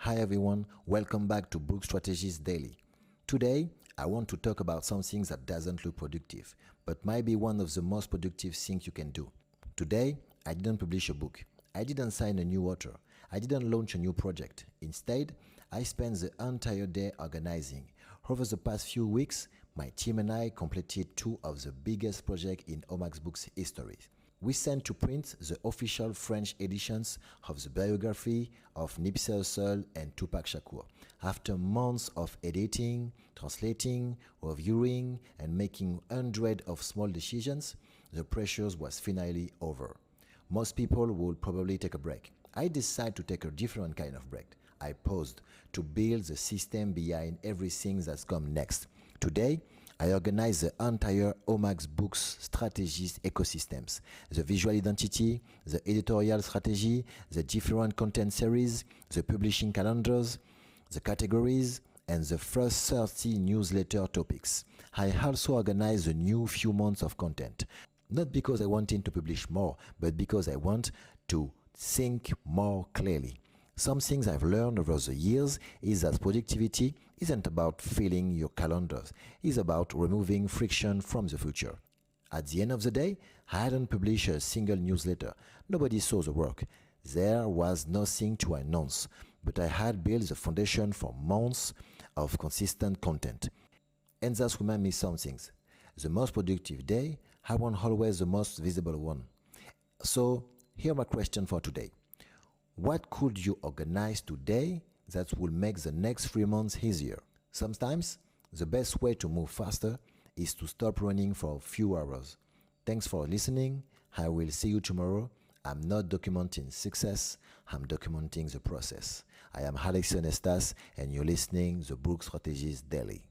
Hi everyone, welcome back to Book Strategist Daily. Today, I want to talk about something that doesn't look productive, but might be one of the most productive things you can do. Today, I didn't publish a book. I didn't sign a new author. I didn't launch a new project. Instead, I spent the entire day organizing. Over the past few weeks, my team and I completed two of the biggest projects in Omax Books history. We sent to print the official French editions of the biography of Nipsey Hussle and Tupac Shakur. After months of editing, translating, reviewing, and making hundreds of small decisions, the pressure was finally over. Most people would probably take a break. I decided to take a different kind of break. I paused to build the system behind everything that's come next. Today, I organize the entire Omax Books Strategist ecosystems, the visual identity, the editorial strategy, the different content series, the publishing calendars, the categories, and the first 30 newsletter topics. I also organize the new few months of content, not because I wanted to publish more, but because I want to think more clearly. Some things I've learned over the years is that productivity isn't about filling your calendars, it's about removing friction from the future. At the end of the day, I hadn't published a single newsletter. Nobody saw the work. There was nothing to announce, but I had built the foundation for months of consistent content. And that reminds me some things. The most productive day, I want always the most visible one. So, here my question for today. What could you organize today that will make the next 3 months easier? Sometimes, the best way to move faster is to stop running for a few hours. Thanks for listening. I will see you tomorrow. I'm not documenting success, I'm documenting the process. I am Alexis Nestas and you're listening to the Book Strategist Daily.